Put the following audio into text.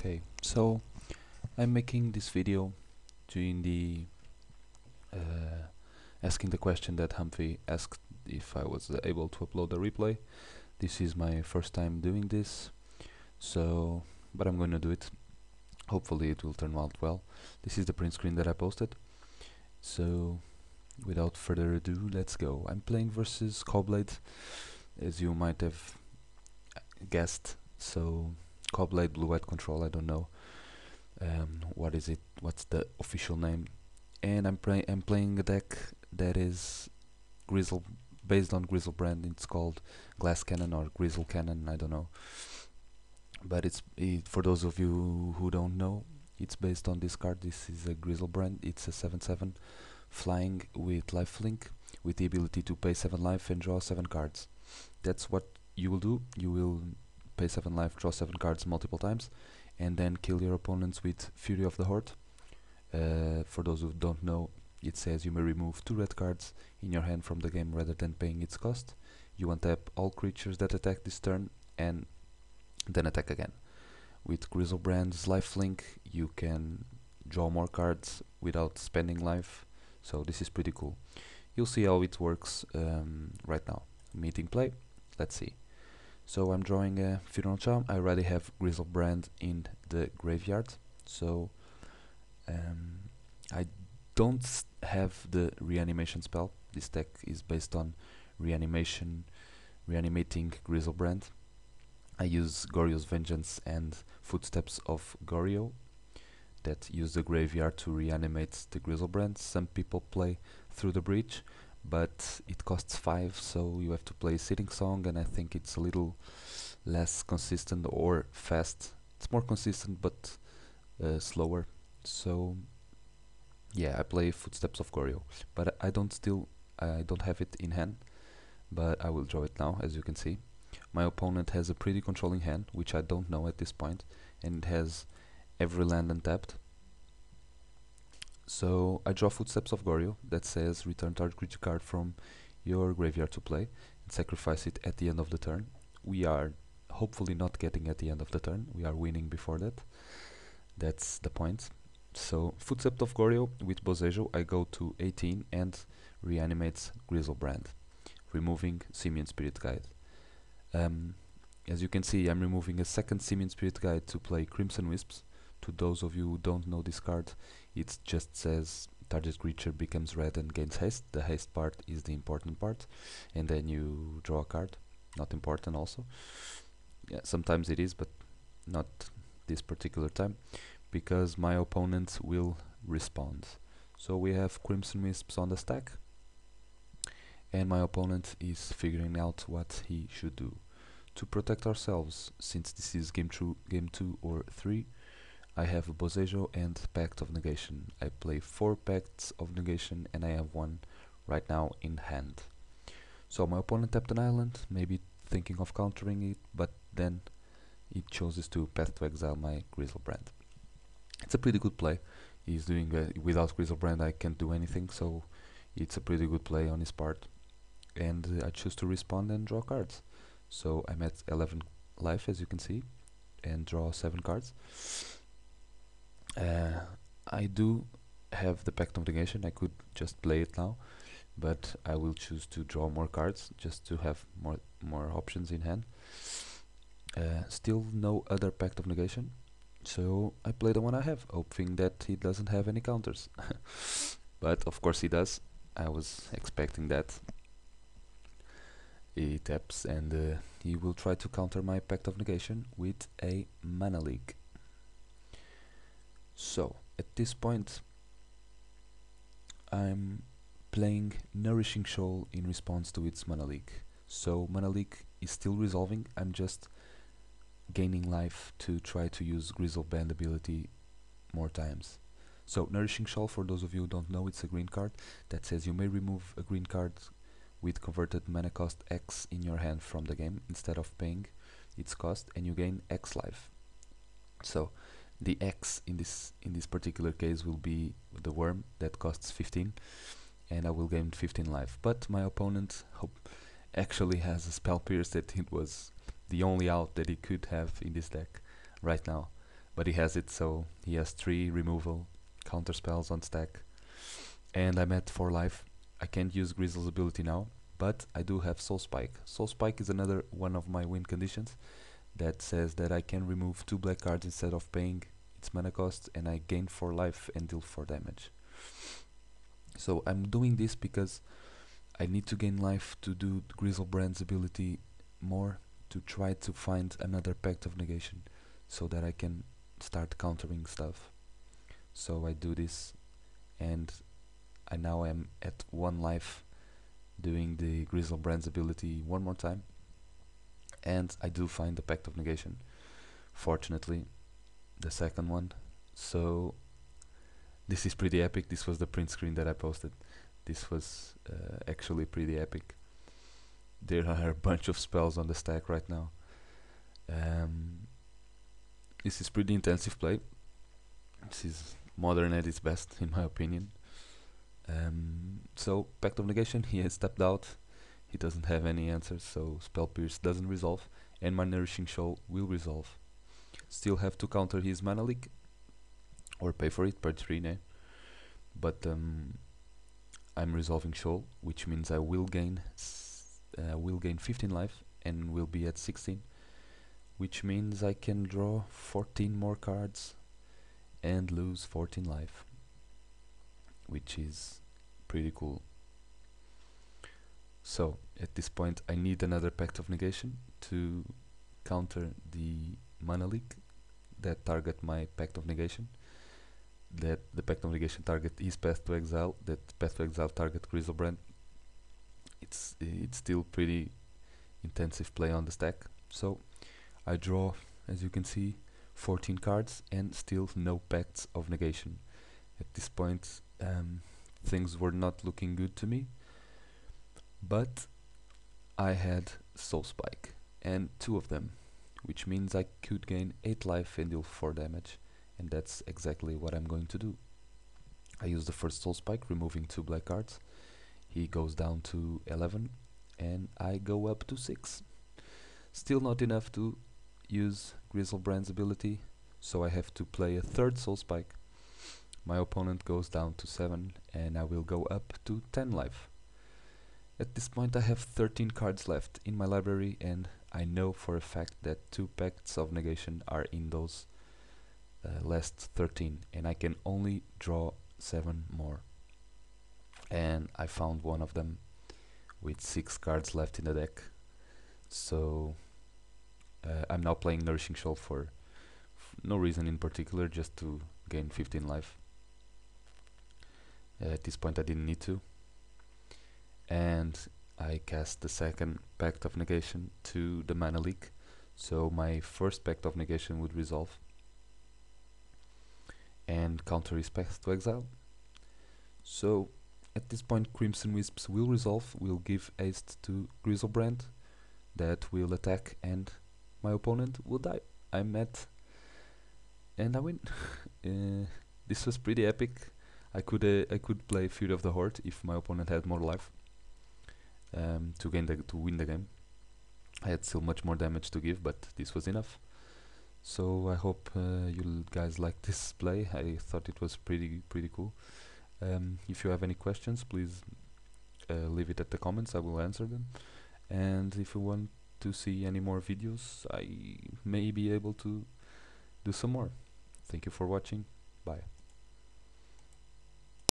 Okay, so I'm making this video doing the asking the question that Humphrey asked if I was able to upload a replay. This is my first time doing this, so but I'm going to do it. Hopefully it will turn out well. This is the print screen that I posted. So without further ado, let's go. I'm playing versus Cobblade, as you might have guessed. So Cobblade Blue-White Control, I don't know what is it, what's the official name, and I'm playing a deck that is Grisel, based on Grisel brand. It's called Glass Cannon or Grisel Cannon, I don't know, but for those of you who don't know, it's based on this card. This is a Grisel brand. It's a 7/7 flying with lifelink, with the ability to pay 7 life and draw 7 cards. That's what you will do. You will pay 7 life, draw 7 cards multiple times, and then kill your opponents with Fury of the Horde. For those who don't know, it says you may remove 2 red cards in your hand from the game rather than paying its cost. You untap all creatures that attack this turn and then attack again. With Grisel Brand's lifelink, you can draw more cards without spending life, so this is pretty cool. You'll see how it works right now. Meeting play, let's see. So I'm drawing a Funeral Charm. I already have Grisel Brand in the graveyard, so I don't have the reanimation spell. This deck is based on reanimating Grisel Brand. I use Goryo's Vengeance and Footsteps of Goryo that use the graveyard to reanimate the Grisel Brand. Some people play Through the Breach, but it costs 5, so you have to play Sitting Song, and I think it's a little less consistent or fast. It's more consistent but slower. So yeah, I play Footsteps of Goryo, but I don't have it in hand, but I will draw it now, as you can see. My opponent has a pretty controlling hand, which I don't know at this point, and it has every land untapped. So I draw Footsteps of Goryo that says return target creature card from your graveyard to play and sacrifice it at the end of the turn. We are hopefully not getting at the end of the turn, we are winning before that. That's the point. So Footsteps of Goryo with Bosejo, I go to 18 and reanimates Grisel Brand, removing Simian Spirit Guide. As you can see, I'm removing a second Simian Spirit Guide to play Crimson Wisps. To those of you who don't know this card, it just says target creature becomes red and gains haste. The haste part is the important part, and then you draw a card. Not important also. Yeah, sometimes it is, but not this particular time, because my opponent will respond. So we have Crimson Wisps on the stack, and my opponent is figuring out what he should do. To protect ourselves, since this is game 2 or 3, I have Bosejo and Pact of Negation. I play 4 Pacts of Negation and I have 1 right now in hand. So my opponent tapped an island, maybe thinking of countering it, but then it chooses to Path to Exile my Grisel Brand. It's a pretty good play. He's doing without Grisel Brand I can't do anything, so it's a pretty good play on his part. And I choose to respond and draw cards. So I'm at 11 life, as you can see, and draw 7 cards. I do have the Pact of Negation. I could just play it now, but I will choose to draw more cards just to have more options in hand. Still no other Pact of Negation, so I play the one I have, hoping that he doesn't have any counters. But of course he does. I was expecting that. He taps and he will try to counter my Pact of Negation with a Mana Leak. So at this point I'm playing Nourishing Shoal in response to its Mana Leak. So Mana Leak is still resolving, I'm just gaining life to try to use Grisel Band ability more times. So Nourishing Shoal, for those of you who don't know, it's a green card that says you may remove a green card with converted mana cost X in your hand from the game instead of paying its cost, and you gain X life. So the X in this particular case will be the worm that costs 15, and I will gain 15 life. But my opponent actually has a Spell Pierce that it was the only out that he could have in this deck right now. but he has it, so he has 3 removal counter spells on stack, and I'm at 4 life. I can't use Grisel's ability now, but I do have Soul Spike. Soul Spike is another one of my win conditions that says that I can remove 2 black cards instead of paying its mana cost, and I gain 4 life and deal 4 damage. So I'm doing this because I need to gain life to do Griselbrand's ability more, to try to find another Pact of Negation so that I can start countering stuff. So I do this, and I now am at 1 life doing the Griselbrand's ability one more time, and I do find the Pact of Negation, fortunately the second one. So this is pretty epic. This was the print screen that I posted. This was actually pretty epic. There are a bunch of spells on the stack right now. This is pretty intensive play. This is modern at its best, in my opinion. So Pact of Negation, he has stepped out. He doesn't have any answers, so Spell Pierce doesn't resolve, and my Nourishing Shoal will resolve. Still have to counter his Mana Leak, or pay for it per 3 now. But I'm resolving Shoal, which means I will gain 15 life and will be at 16, which means I can draw 14 more cards and lose 14 life, which is pretty cool. So at this point I need another Pact of Negation to counter the Mana Leak that target my Pact of Negation. That the Pact of Negation target is Path to Exile, that Path to Exile target Griselbrand. It's still pretty intensive play on the stack. So I draw, as you can see, 14 cards and still no Pacts of Negation. At this point things were not looking good to me, but I had Soul Spike, and 2 of them, which means I could gain 8 life and deal 4 damage, and that's exactly what I'm going to do. I use the first Soul Spike, removing 2 black cards. He goes down to 11 and I go up to 6. Still not enough to use Griselbrand's ability, so I have to play a third Soul Spike. My opponent goes down to 7 and I will go up to 10 life. At this point I have 13 cards left in my library, and I know for a fact that 2 Pacts of Negation are in those last 13, and I can only draw 7 more. And I found one of them with 6 cards left in the deck. So I'm now playing Nourishing Shoal for no reason in particular, just to gain 15 life. At this point I didn't need to. And I cast the second Pact of Negation to the Mana Leak, so my first Pact of Negation would resolve and counter his Path to Exile. So at this point Crimson Wisps will resolve, will give haste to Griselbrand, that will attack, and my opponent will die. I'm at, and I win. This was pretty epic. I could play Fury of the Horde if my opponent had more life, to win the game. I had still much more damage to give, but this was enough. So I hope you guys like this play. I thought it was pretty cool. If you have any questions, please leave it at the comments. I will answer them. And if you want to see any more videos, I may be able to do some more. Thank you for watching. Bye.